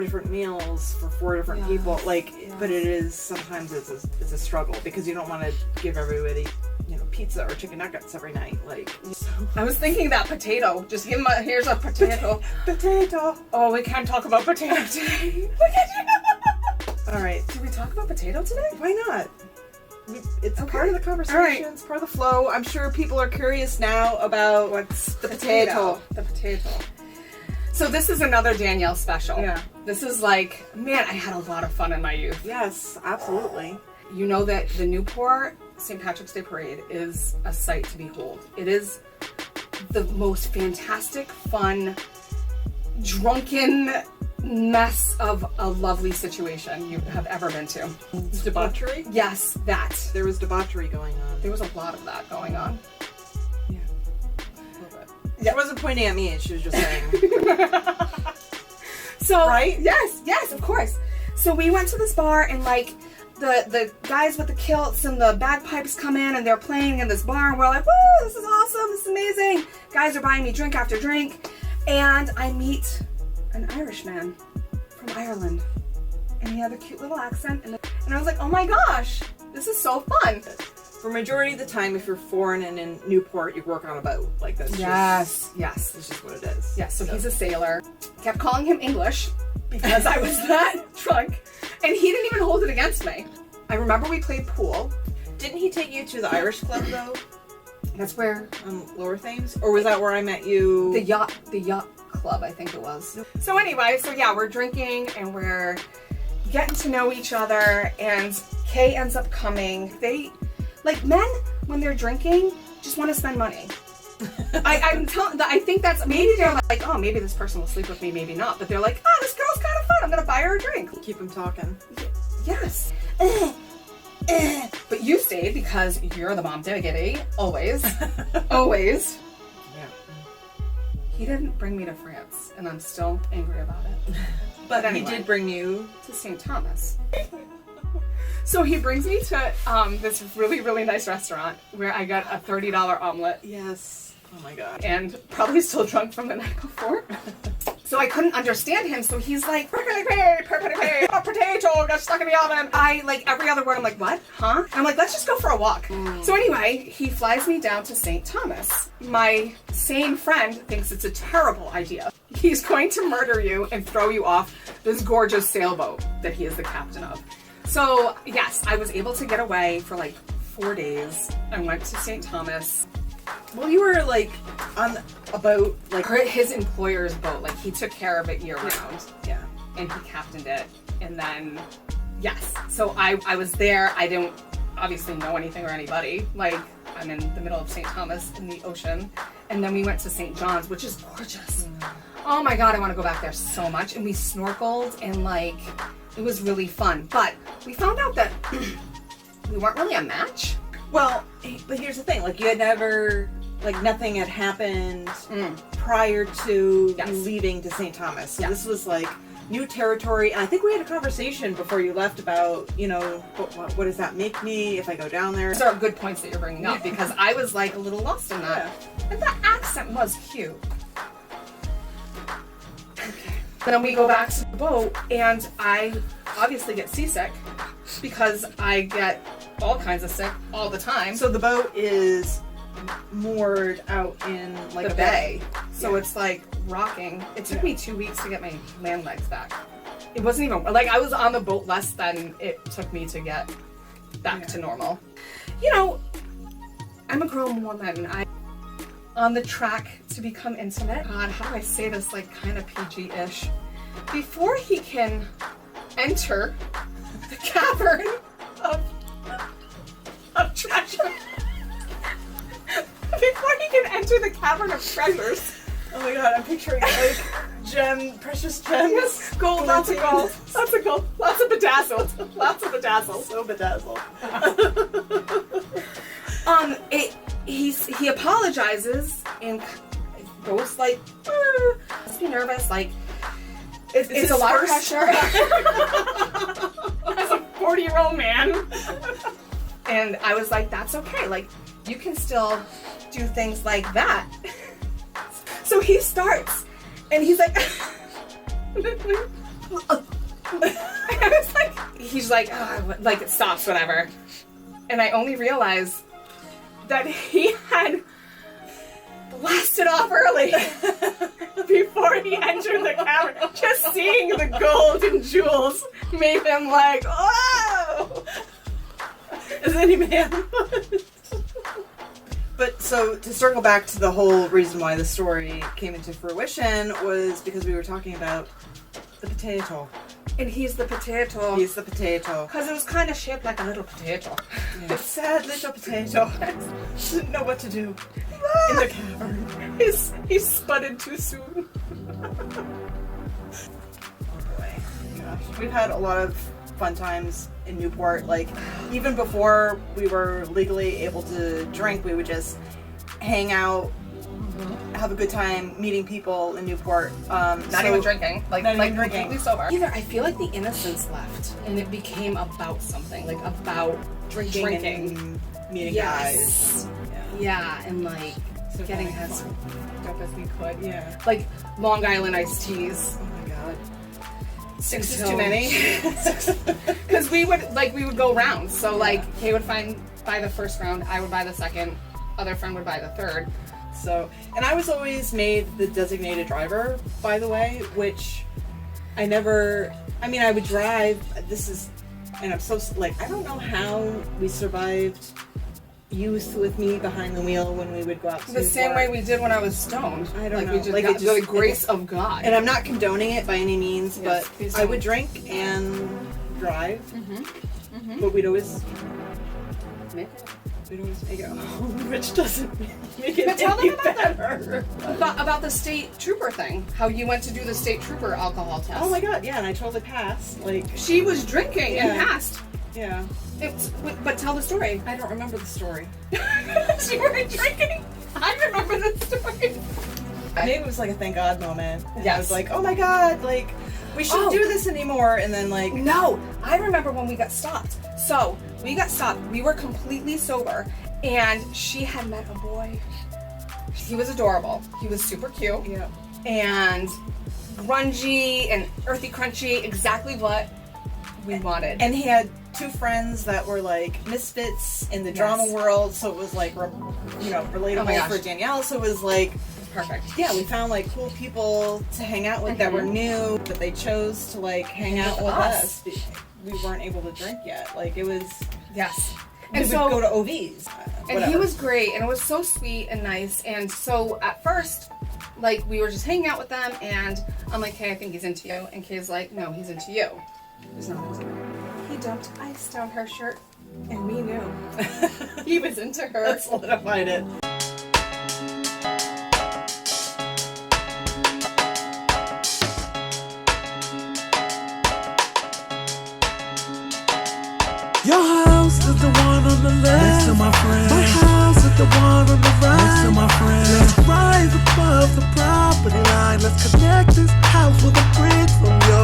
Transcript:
different meals for 4 different people. Like, but it is sometimes it's a struggle because you don't want to give everybody, you know, pizza or chicken nuggets every night. Like, so. I was thinking that potato. Just give him here's a potato. Potato. Oh, we can't talk about potato today. All right. Did we talk about potato today? Why not? It's part of the conversation. Right. It's part of the flow. I'm sure people are curious now about What's the potato. The potato. So this is another Danielle special. Yeah. This is like, man, I had a lot of fun in my youth. Yes, absolutely. You know that the Newport St. Patrick's Day Parade is a sight to behold. It is the most fantastic, fun, drunken mess of a lovely situation you have ever been to. Debauchery? Yes, that. There was debauchery going on. There was a lot of that going on. Yeah. A little bit. She wasn't pointing at me, she was just saying. So, Right? Yes, of course. So we went to this bar and like the guys with the kilts and the bagpipes come in and they're playing in this bar and we're like, woo, this is awesome, this is amazing. Guys are buying me drink after drink. And I meet an Irishman from Ireland. And he had a cute little accent and I was like, oh my gosh, this is so fun. For majority of the time, if you're foreign and in Newport, you work on a boat. Like, that's Yes. that's just what it is. Yes, so he's a sailor. Kept calling him English because I was that drunk. And he didn't even hold it against me. I remember we played pool. Didn't he take you to the Irish Club, though? That's where On Lower Thames? Or was that where I met you? the yacht club, I think it was. So anyway, so yeah, we're drinking and we're getting to know each other and Kay ends up coming. They, like men, when they're drinking, just want to spend money. I think that's, maybe they're like, oh, maybe this person will sleep with me, maybe not. But they're like, oh, this girl's kind of fun. I'm going to buy her a drink. Keep him talking. Yes. But you stayed because you're the mom diggity. Always. Always. Yeah. He didn't bring me to France, and I'm still angry about it. But anyway. he did bring you. To St. Thomas. So he brings me to this really, really nice restaurant where I got a $30 omelet Yes. Oh my god. and probably still drunk from the night before. So I couldn't understand him, so he's like, perkily pay, a potato got stuck in the oven. I, like, every other word, I'm like, what? Huh? I'm like, let's just go for a walk. So anyway, he flies me down to St. Thomas. My sane friend thinks it's a terrible idea. He's going to murder you and throw you off this gorgeous sailboat that he is the captain of. So, yes, I was able to get away for like 4 days. I went to St. Thomas. Well, you were like on a boat, like His employer's boat, like he took care of it year round. yeah. And he captained it. And then, yes. So I was there. I didn't obviously know anything or anybody. Like, I'm in the middle of St. Thomas in the ocean. And then we went to St. John's, which is gorgeous. Oh my God, I want to go back there so much. And we snorkeled and like, it was really fun. But we found out that we weren't really a match. Well, but here's the thing: like you had never, like nothing had happened prior to Yes. you leaving to St. Thomas. So Yeah. this was like new territory. And I think we had a conversation before you left about, you know, what does that make me if I go down there? Those are good points that you're bringing up because I was like a little lost in that. And the accent was cute. Okay. Then we go back to the boat and I obviously get seasick because I get all kinds of sick all the time. So the boat is moored out in like the a bay. So Yeah. it's like rocking. It took me 2 weeks to get my land legs back. It wasn't even, like I was on the boat less than it took me to get back to normal. You know, I'm a grown woman. I'm on the track to become intimate. God, how do I say this like kind of PG-ish? Before he can enter the cavern of treasure. Before he can enter the cavern of treasures. Oh my god, I'm picturing like precious gems. Yes, gold, lots of gold. Lots of gold. Lots of bedazzled. Lots of bedazzled. So bedazzled. He apologizes and goes like, let's be nervous, like it's a lot of pressure. As a 40-year-old man. And I was like, that's okay. Like, you can still do things like that. So he starts, and he's like, I was like, he's like, oh, like it stops, whatever. And I only realized that he had blasted off early before he entered the cavern. Just seeing the gold and jewels made him like, oh! Is any man? But so to circle back to the whole reason why the story came into fruition was because we were talking about the potato. And he's the potato. He's the potato. Because it was kind of shaped like a little potato. Yeah. Sad little potato. Didn't know what to do in the cavern. He sputted too soon. Oh boy. Gosh. We've had a lot of fun times in Newport. Like, even before we were legally able to drink, we would just hang out, have a good time meeting people in Newport. Not even drinking. Like drinking. completely sober. Either I feel like the innocence left and it became about something. Like about drinking. And meeting Yes. guys. Yeah, and like So getting having as fun. dope as we could. Yeah. Like Long Island iced teas. Oh my god. 6 is Until- too many. Because we would go rounds. So like Kay would buy the first round, I would buy the second, other friend would buy the third. So, and I was always made the designated driver, by the way, which I would drive. And I'm so, like, I don't know how we survived youth with me behind the wheel when we would go out to The same Newport. way we did when I was stoned. I don't know. We just Like, got it just- the grace of God. And I'm not condoning it by any means, Yes, but please I don't. would drink and drive. But we'd always make it home, which doesn't make it But tell them any about that. better. about the state trooper thing. How you went to do the state trooper alcohol test. Oh my god, yeah, and I totally passed. Like, She was drinking and Yeah. passed. yeah. But tell the story. I don't remember the story. She weren't drinking. I remember the story. Maybe it was like a thank God moment. And I Yes. was like, oh my god, like, we shouldn't Oh. do this anymore. And then, like, No, I remember when we got stopped. So we got stopped. We were completely sober, and she had met a boy. He was adorable. He was super cute yeah. and grungy and earthy crunchy. Exactly what we wanted. And he had two friends that were like misfits in the drama world, so it was like, relatable Oh my gosh. for Danielle. So it was like, Perfect. yeah, we found like cool people to hang out with that were new, but they chose to like hang out with us. We weren't able to drink yet. Like, it was, Yes. we And would so go to OVs. And he was great, and it was so sweet and nice. And so at first, like, we were just hanging out with them, and I'm like, hey, I think he's into you. And Kay's like, no, he's into you. There's no He dumped ice down her shirt, and we knew he was into her. That solidified it. Your house is the one on the left. Next to my friend. My house is the one on the right. Next to my friend. Let's rise above the property line. Let's connect this house with a brick from your